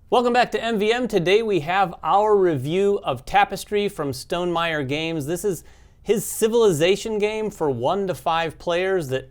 Welcome back to MVM. Today we have our review of Tapestry from Stonemaier Games. This is his Civilization game for 1 to 5 players that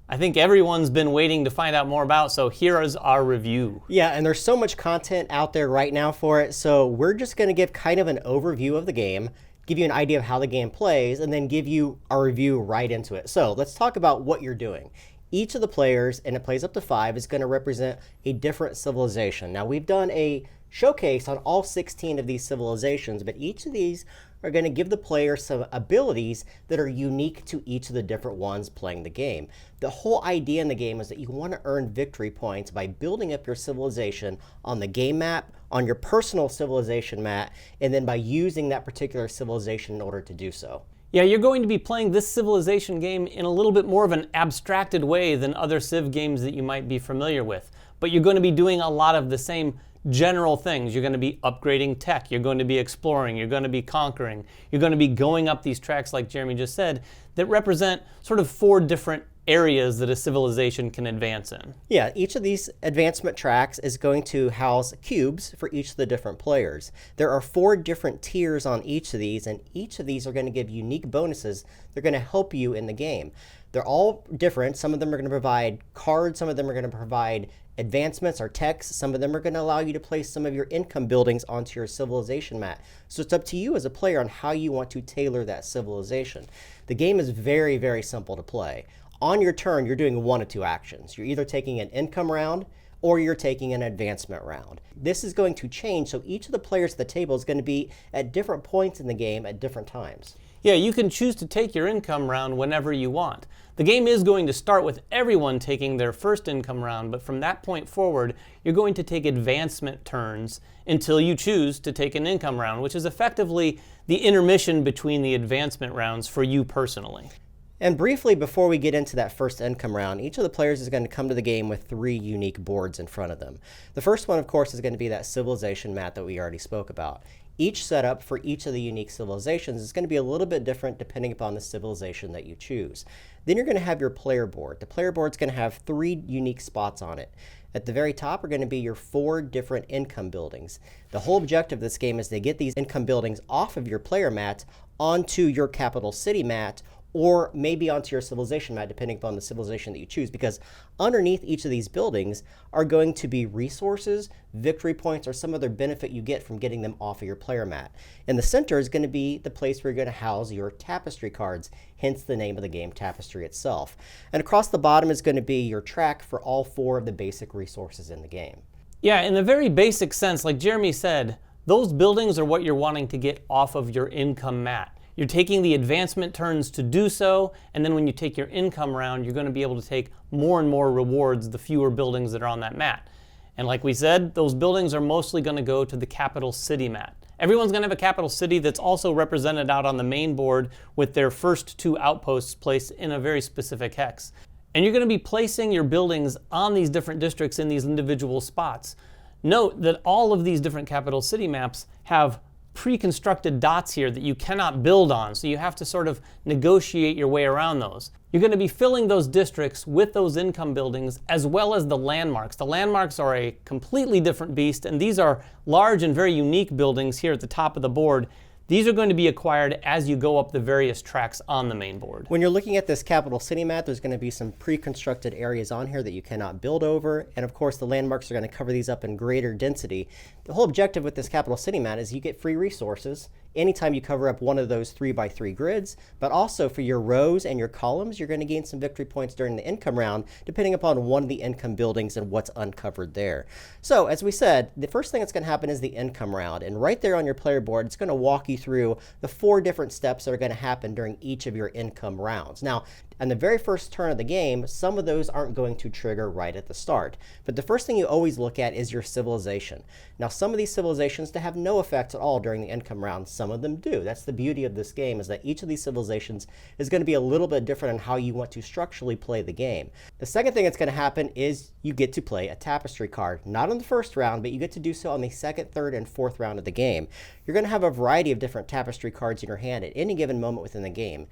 I think everyone's been waiting to find out more about, so here is our review. Yeah, and there's so much content out there right now for it, so we're just going to give kind of an overview of the game, give you an idea of how the game plays, and then give you our review right into it. So let's talk about what you're doing. Each of the players, and it plays up to 5, is going to represent a different civilization. Now, we've done a showcase on all 16 of these civilizations, but each of these are going to give the player some abilities that are unique to each of the different ones playing the game. The whole idea in the game is that you want to earn victory points by building up your civilization on the game map, on your personal civilization map, and then by using that particular civilization in order to do so. Yeah, you're going to be playing this Civilization game in a little bit more of an abstracted way than other Civ games that you might be familiar with. But you're going to be doing a lot of the same general things. You're going to be upgrading tech, you're going to be exploring, you're going to be conquering, you're going to be going up these tracks like Jeremy just said that represent sort of 4 different areas that a civilization can advance in. Yeah, each of these advancement tracks is going to house cubes for each of the different players. There are 4 different tiers on each of these, and each of these are going to give unique bonuses. They're going to help you in the game. They're all different. Some of them are going to provide cards, some of them are going to provide advancements or techs, some of them are going to allow you to place some of your income buildings onto your civilization map. So it's up to you as a player on how you want to tailor that civilization. The game is very, very simple to play. On your turn, you're doing 1 of 2 actions. You're either taking an income round or you're taking an advancement round. This is going to change, so each of the players at the table is going to be at different points in the game at different times. Yeah, you can choose to take your income round whenever you want. The game is going to start with everyone taking their first income round, but from that point forward, you're going to take advancement turns until you choose to take an income round, which is effectively the intermission between the advancement rounds for you personally. And briefly, before we get into that first income round, each of the players is going to come to the game with 3 unique boards in front of them. The first one, of course, is going to be that civilization map that we already spoke about. Each setup for each of the unique civilizations is going to be a little bit different depending upon the civilization that you choose. Then you're going to have your player board. The player board is going to have 3 unique spots on it. At the very top are going to be your 4 different income buildings. The whole objective of this game is to get these income buildings off of your player mat onto your capital city mat, or maybe onto your civilization map, depending upon the civilization that you choose, because underneath each of these buildings are going to be resources, victory points, or some other benefit you get from getting them off of your player mat. In the center is going to be the place where you're going to house your Tapestry cards, hence the name of the game, Tapestry itself. And across the bottom is going to be your track for all 4 of the basic resources in the game. Yeah, in a very basic sense, like Jeremy said, those buildings are what you're wanting to get off of your income mat. You're taking the advancement turns to do so, and then when you take your income round, you're going to be able to take more and more rewards the fewer buildings that are on that mat. And like we said, those buildings are mostly going to go to the capital city mat. Everyone's going to have a capital city that's also represented out on the main board with their first 2 outposts placed in a very specific hex. And you're going to be placing your buildings on these different districts in these individual spots. Note that all of these different capital city maps have pre-constructed dots here that you cannot build on, so you have to sort of negotiate your way around those. You're going to be filling those districts with those income buildings as well as the landmarks. The landmarks are a completely different beast, and these are large and very unique buildings here at the top of the board. These are going to be acquired as you go up the various tracks on the main board. When you're looking at this capital city map, there's going to be some pre-constructed areas on here that you cannot build over. And of course, the landmarks are going to cover these up in greater density. The whole objective with this capital city map is you get free resources anytime you cover up one of those 3x3 grids, but also for your rows and your columns, you're going to gain some victory points during the income round, depending upon one of the income buildings and what's uncovered there. So as we said, the first thing that's going to happen is the income round. And right there on your player board, it's going to walk you through the 4 different steps that are going to happen during each of your income rounds. Now, on the very first turn of the game, some of those aren't going to trigger right at the start. But the first thing you always look at is your civilization. Now, some of these civilizations have no effects at all during the income round. Some of them do. That's the beauty of this game, is that each of these civilizations is going to be a little bit different in how you want to structurally play the game. The second thing that's going to happen is you get to play a Tapestry card. Not on the first round, but you get to do so on the second, third, and fourth round of the game. You're going to have a variety of different Tapestry cards in your hand at any given moment within the game.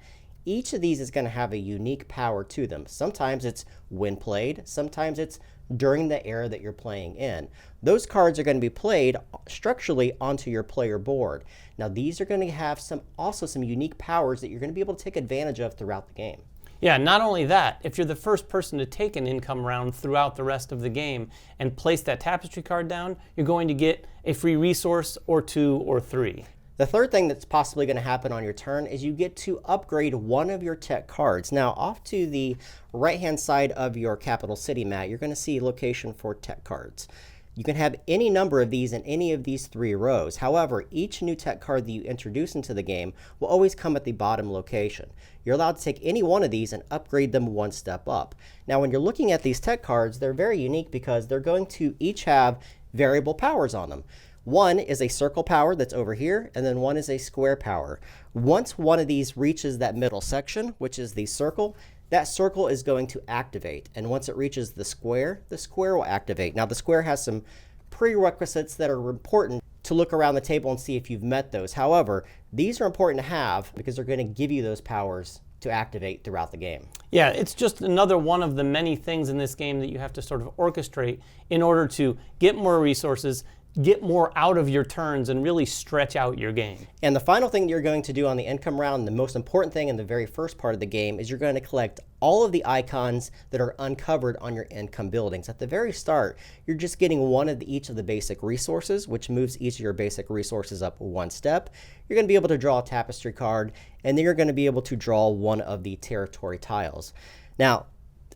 each of these is going to have a unique power to them. Sometimes it's when played, sometimes it's during the era that you're playing in. Those cards are going to be played structurally onto your player board. Now these are going to have also some unique powers that you're going to be able to take advantage of throughout the game. Yeah, not only that, if you're the first person to take an income round throughout the rest of the game and place that tapestry card down, you're going to get a free resource or 2 or 3. The third thing that's possibly going to happen on your turn is you get to upgrade one of your tech cards. Now, off to the right-hand side of your capital city mat, you're going to see location for tech cards. You can have any number of these in any of these 3 rows. However, each new tech card that you introduce into the game will always come at the bottom location. You're allowed to take any one of these and upgrade them one step up. Now, when you're looking at these tech cards, they're very unique because they're going to each have variable powers on them. One is a circle power that's over here, and then one is a square power. Once one of these reaches that middle section, which is the circle, that circle is going to activate. And once it reaches the square will activate. Now the square has some prerequisites that are important to look around the table and see if you've met those. However, these are important to have because they're going to give you those powers to activate throughout the game. Yeah, it's just another one of the many things in this game that you have to sort of orchestrate in order to get more resources, get more out of your turns, and really stretch out your game. And the final thing you're going to do on the income round, the most important thing in the very first part of the game, is you're going to collect all of the icons that are uncovered on your income buildings. At the very start, you're just getting one of each of the basic resources, which moves each of your basic resources up one step. You're going to be able to draw a tapestry card, and then you're going to be able to draw one of the territory tiles. Now,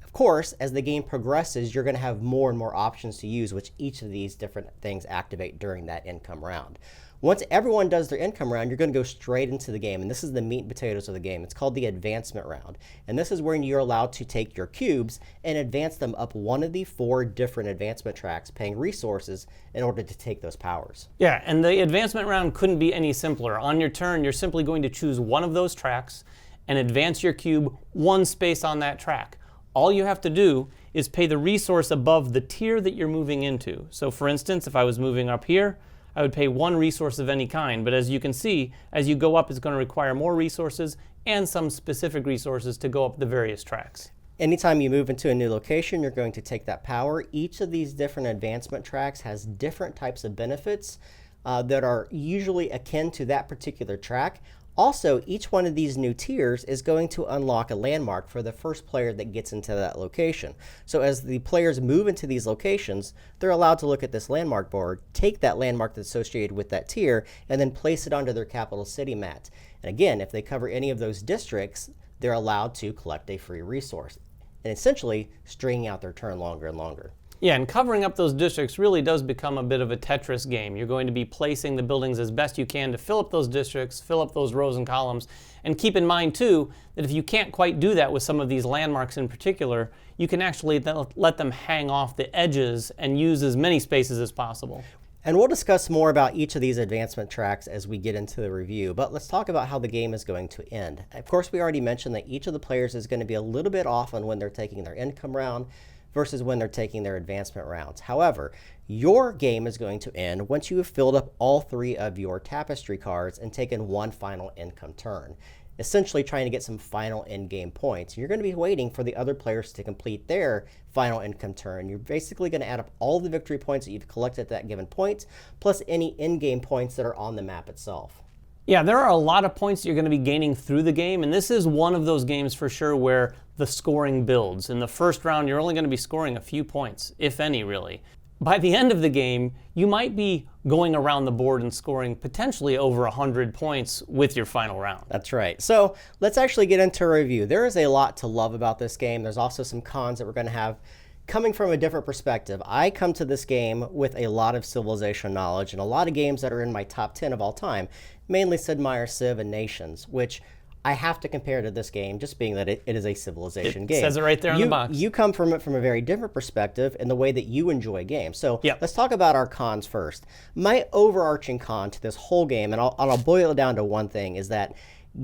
of course, as the game progresses, you're going to have more and more options to use, which each of these different things activate during that income round. Once everyone does their income round, you're going to go straight into the game, and this is the meat and potatoes of the game. It's called the advancement round, and this is where you're allowed to take your cubes and advance them up one of the 4 different advancement tracks, paying resources in order to take those powers. Yeah, and the advancement round couldn't be any simpler. On your turn, you're simply going to choose one of those tracks and advance your cube 1 space on that track. All you have to do is pay the resource above the tier that you're moving into. So for instance, if I was moving up here, I would pay 1 resource of any kind. But as you can see, as you go up, it's going to require more resources and some specific resources to go up the various tracks. Anytime you move into a new location, you're going to take that power. Each of these different advancement tracks has different types of benefits that are usually akin to that particular track. Also, each one of these new tiers is going to unlock a landmark for the first player that gets into that location. So as the players move into these locations, they're allowed to look at this landmark board, take that landmark that's associated with that tier, and then place it onto their capital city mat. And again, if they cover any of those districts, they're allowed to collect a free resource, and essentially stringing out their turn longer and longer. Yeah, and covering up those districts really does become a bit of a Tetris game. You're going to be placing the buildings as best you can to fill up those districts, fill up those rows and columns, and keep in mind too that if you can't quite do that with some of these landmarks in particular, you can actually let them hang off the edges and use as many spaces as possible. And we'll discuss more about each of these advancement tracks as we get into the review, but let's talk about how the game is going to end. Of course, we already mentioned that each of the players is going to be a little bit off on when they're taking their income round versus when they're taking their advancement rounds. However, your game is going to end once you have filled up all 3 of your tapestry cards and taken one final income turn, essentially trying to get some final in-game points. You're going to be waiting for the other players to complete their final income turn. You're basically going to add up all the victory points that you've collected at that given point, plus any in-game points that are on the map itself. Yeah, there are a lot of points you're going to be gaining through the game, and this is one of those games for sure where the scoring builds. In the first round, you're only going to be scoring a few points, if any, really. By the end of the game, you might be going around the board and scoring potentially over 100 points with your final round. That's right. So let's actually get into a review. There is a lot to love about this game. There's also some cons that we're going to have coming from a different perspective. I come to this game with a lot of Civilization knowledge and a lot of games that are in my top 10 of all time, mainly Sid Meier's Civ and Nations, which I have to compare to this game, just being that it is a Civilization game. It says it right there on the box. You come from it from a very different perspective in the way that you enjoy games. So Yep. Let's talk about our cons first. My overarching con to this whole game, and I'll boil it down to one thing, is that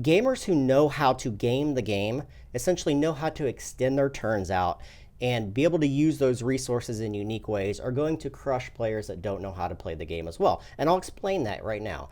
gamers who know how to game the game essentially know how to extend their turns out and be able to use those resources in unique ways are going to crush players that don't know how to play the game as well. And I'll explain that right now.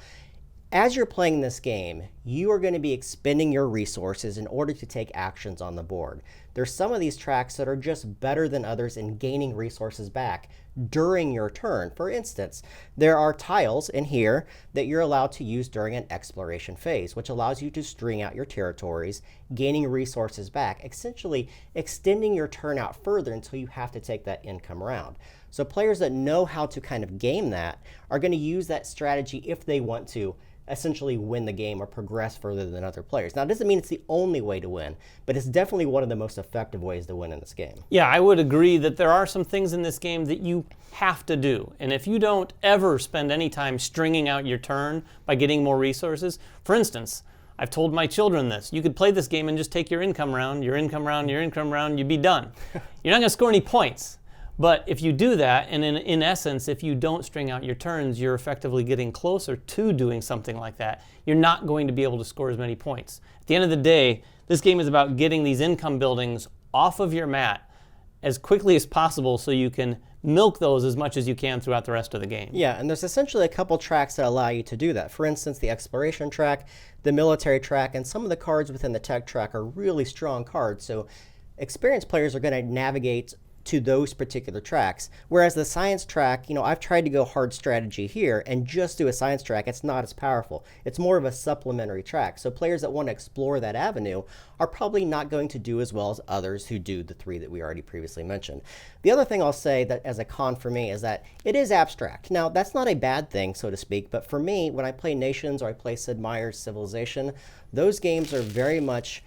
As you're playing this game, you are going to be expending your resources in order to take actions on the board. There's some of these tracks that are just better than others in gaining resources back during your turn. For instance, there are tiles in here that you're allowed to use during an exploration phase, which allows you to string out your territories, gaining resources back, essentially extending your turn out further until you have to take that income round. So players that know how to kind of game that are going to use that strategy if they want to essentially win the game or progress further than other players. Now, it doesn't mean it's the only way to win, but it's definitely one of the most effective ways to win in this game. Yeah, I would agree that there are some things in this game that you have to do. And if you don't ever spend any time stringing out your turn by getting more resources, for instance, I've told my children this. You could play this game and just take your income round, your income round, your income round, you'd be done. You're not going to score any points. But if you do that, and in essence, if you don't string out your turns, you're effectively getting closer to doing something like that. You're not going to be able to score as many points. At the end of the day, this game is about getting these income buildings off of your mat as quickly as possible so you can milk those as much as you can throughout the rest of the game. Yeah, and there's essentially a couple tracks that allow you to do that. For instance, the exploration track, the military track, and some of the cards within the tech track are really strong cards. So experienced players are going to navigate to those particular tracks. Whereas the science track, I've tried to go hard strategy here and just do a science track. It's not as powerful. It's more of a supplementary track. So players that want to explore that avenue are probably not going to do as well as others who do the three that we already previously mentioned. The other thing I'll say that as a con for me is that it is abstract. Now, that's not a bad thing, so to speak, but for me, when I play Nations or I play Sid Meier's Civilization, those games are very much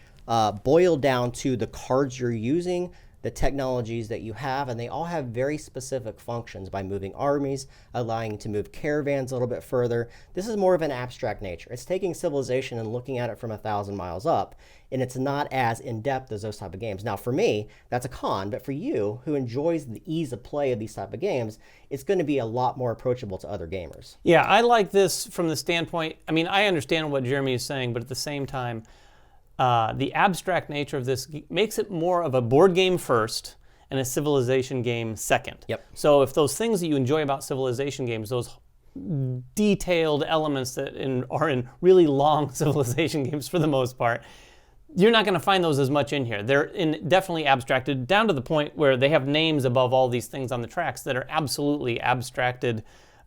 boiled down to the cards you're using, the technologies that you have, and they all have very specific functions by moving armies, allowing you to move caravans a little bit further. This is more of an abstract nature. It's taking Civilization and looking at it from 1,000 miles up, and it's not as in-depth as those type of games. Now, for me, that's a con, but for you, who enjoys the ease of play of these type of games, it's going to be a lot more approachable to other gamers. Yeah, I like this from the standpoint, I understand what Jeremy is saying, but at the same time, the abstract nature of this makes it more of a board game first and a Civilization game second. Yep. So if those things that you enjoy about Civilization games, those detailed elements that are in really long Civilization games for the most part, you're not going to find those as much in here. They're definitely abstracted down to the point where they have names above all these things on the tracks that are absolutely abstracted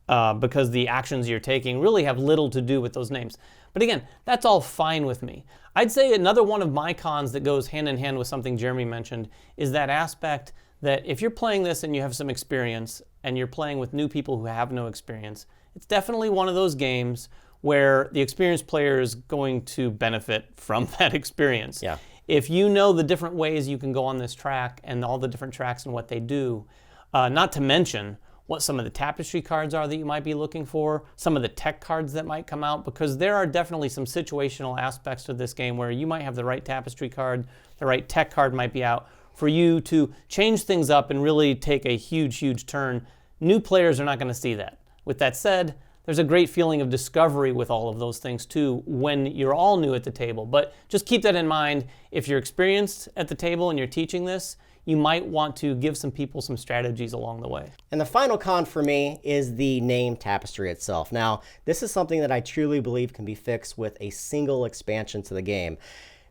because the actions you're taking really have little to do with those names. But again, that's all fine with me. I'd say another one of my cons that goes hand in hand with something Jeremy mentioned is that aspect that if you're playing this and you have some experience and you're playing with new people who have no experience, it's definitely one of those games where the experienced player is going to benefit from that experience. Yeah. If you know the different ways you can go on this track and all the different tracks and what they do, not to mention what some of the Tapestry cards are that you might be looking for, some of the tech cards that might come out, because there are definitely some situational aspects to this game where you might have the right Tapestry card, the right tech card might be out for you to change things up and really take a huge, huge turn. New players are not going to see that. With that said, there's a great feeling of discovery with all of those things too when you're all new at the table. But just keep that in mind. If you're experienced at the table and you're teaching this, you might want to give some people some strategies along the way. And the final con for me is the name Tapestry itself. Now, this is something that I truly believe can be fixed with a single expansion to the game.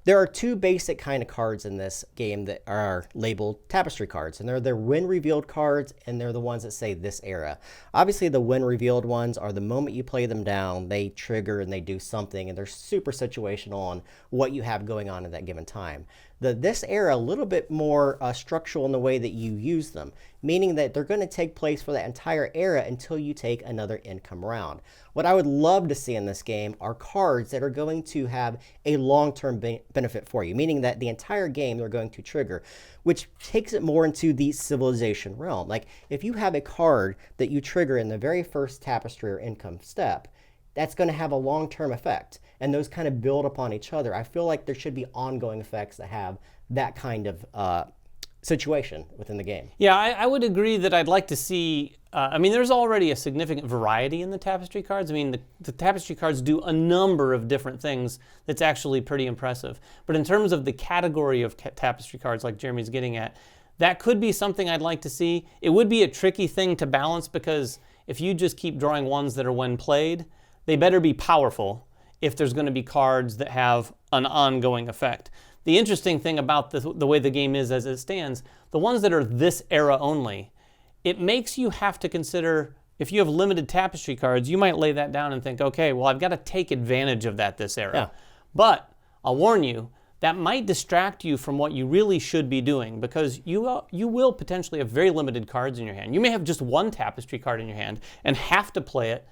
There are two basic kind of cards in this game that are labeled Tapestry cards, and they're the when revealed cards, and they're the ones that say this era. Obviously, the when revealed ones are the moment you play them down, they trigger and they do something, and they're super situational on what you have going on at that given time. This era, a little bit more structural in the way that you use them, meaning that they're going to take place for that entire era until you take another income round. What I would love to see in this game are cards that are going to have a long-term benefit for you, meaning that the entire game they're going to trigger, which takes it more into the Civilization realm. Like if you have a card that you trigger in the very first Tapestry or income step, that's going to have a long-term effect, and those kind of build upon each other. I feel like there should be ongoing effects that have that kind of situation within the game. Yeah, I would agree that I'd like to see, there's already a significant variety in the Tapestry cards. The Tapestry cards do a number of different things that's actually pretty impressive. But in terms of the category of Tapestry cards like Jeremy's getting at, that could be something I'd like to see. It would be a tricky thing to balance because if you just keep drawing ones that are when played, they better be powerful if there's going to be cards that have an ongoing effect. The interesting thing about the way the game is as it stands, the ones that are this era only, it makes you have to consider, if you have limited Tapestry cards, you might lay that down and think, okay, well, I've got to take advantage of that this era. Yeah. But I'll warn you, that might distract you from what you really should be doing, because you will potentially have very limited cards in your hand. You may have just one Tapestry card in your hand and have to play it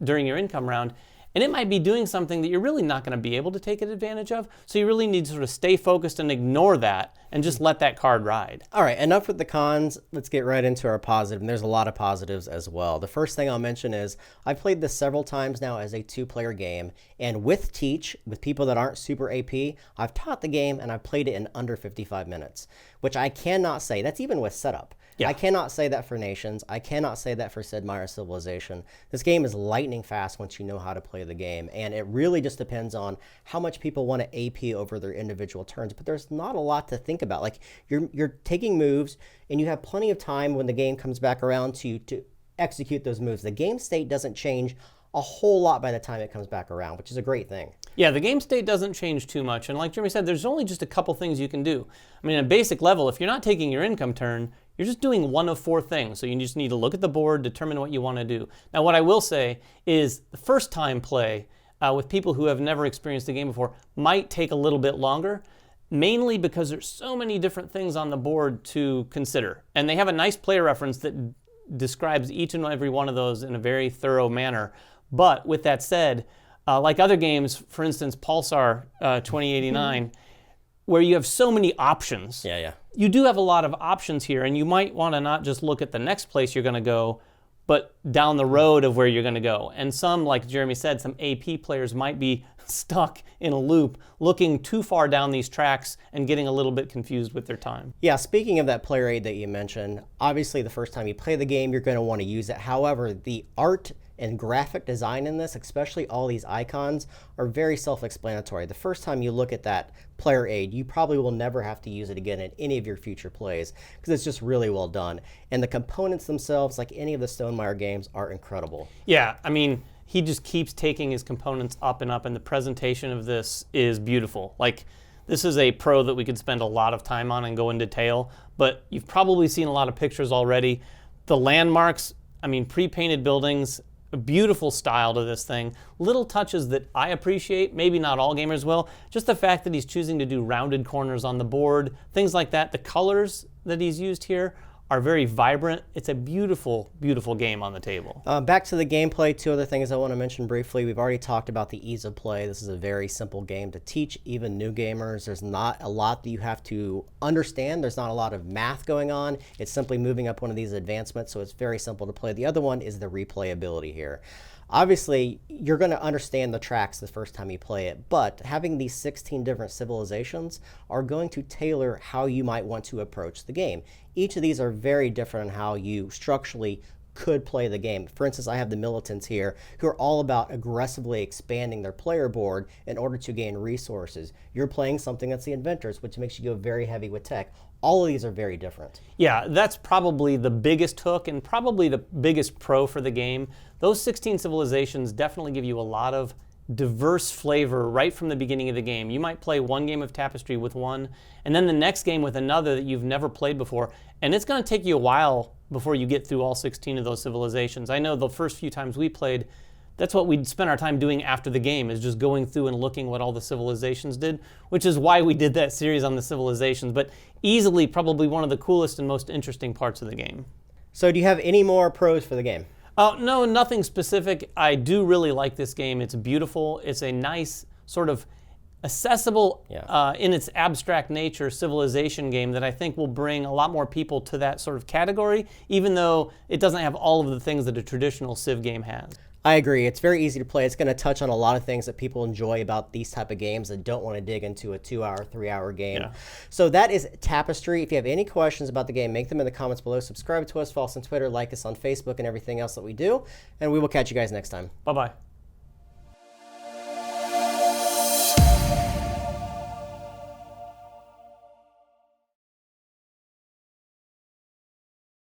during your income round, and it might be doing something that you're really not going to be able to take advantage of, so you really need to sort of stay focused and ignore that and just let that card ride. All right, enough with the cons. Let's get right into our positive, and there's a lot of positives as well. The first thing I'll mention is I've played this several times now as a 2-player game, and with Teach, with people that aren't super AP, I've taught the game and I've played it in under 55 minutes, which I cannot say. That's even with setup. Yeah. I cannot say that for Nations. I cannot say that for Stonemaier Civilization. This game is lightning fast once you know how to play the game, and it really just depends on how much people want to AP over their individual turns, but there's not a lot to think about. Like, you're taking moves, and you have plenty of time when the game comes back around to execute those moves. The game state doesn't change a whole lot by the time it comes back around, which is a great thing. Yeah, the game state doesn't change too much, and like Jeremy said, there's only just a couple things you can do. I mean, at a basic level, if you're not taking your income turn, you're just doing one of 4 things, so you just need to look at the board, determine what you want to do. Now, what I will say is the first time play with people who have never experienced the game before might take a little bit longer, mainly because there's so many different things on the board to consider. And they have a nice player reference that describes each and every one of those in a very thorough manner. But with that said, like other games, for instance, Pulsar 2089, where you have so many options. Yeah. You do have a lot of options here, and you might want to not just look at the next place you're going to go, but down the road of where you're going to go. And some, like Jeremy said, some AP players might be stuck in a loop, looking too far down these tracks and getting a little bit confused with their time. Yeah, speaking of that player aid that you mentioned, obviously the first time you play the game, you're going to want to use it. However, the art and graphic design in this, especially all these icons, are very self-explanatory. The first time you look at that player aid, you probably will never have to use it again in any of your future plays, because it's just really well done. And the components themselves, like any of the Stonemaier games, are incredible. Yeah, I mean, he just keeps taking his components up and up, and the presentation of this is beautiful. Like, this is a pro that we could spend a lot of time on and go in detail, but you've probably seen a lot of pictures already. The landmarks, I mean, pre-painted buildings, a beautiful style to this thing. Little touches that I appreciate, maybe not all gamers will. Just the fact that he's choosing to do rounded corners on the board, things like that. The colors that he's used here are very vibrant. It's a beautiful, beautiful game on the table. Back to the gameplay, 2 other things I want to mention briefly. We've already talked about the ease of play. This is a very simple game to teach even new gamers. There's not a lot that you have to understand. There's not a lot of math going on. It's simply moving up one of these advancements, so it's very simple to play. The other one is the replayability here. Obviously, you're going to understand the tracks the first time you play it, but having these 16 different civilizations are going to tailor how you might want to approach the game. Each of these are very different in how you structurally could play the game. For instance, I have the militants here who are all about aggressively expanding their player board in order to gain resources. You're playing something that's the inventors, which makes you go very heavy with tech. All of these are very different. Yeah, that's probably the biggest hook and probably the biggest pro for the game. Those 16 civilizations definitely give you a lot of diverse flavor right from the beginning of the game. You might play one game of Tapestry with one, and then the next game with another that you've never played before, and it's going to take you a while before you get through all 16 of those civilizations. I know the first few times we played, that's what we'd spend our time doing after the game, is just going through and looking what all the civilizations did, which is why we did that series on the civilizations, but easily probably one of the coolest and most interesting parts of the game. So do you have any more pros for the game? No, nothing specific. I do really like this game. It's beautiful. It's a nice sort of accessible, in its abstract nature, civilization game that I think will bring a lot more people to that sort of category, even though it doesn't have all of the things that a traditional Civ game has. I agree. It's very easy to play. It's going to touch on a lot of things that people enjoy about these type of games that don't want to dig into a 2-hour, 3-hour game. Yeah. So that is Tapestry. If you have any questions about the game, make them in the comments below. Subscribe to us, follow us on Twitter, like us on Facebook, and everything else that we do. And we will catch you guys next time. Bye-bye.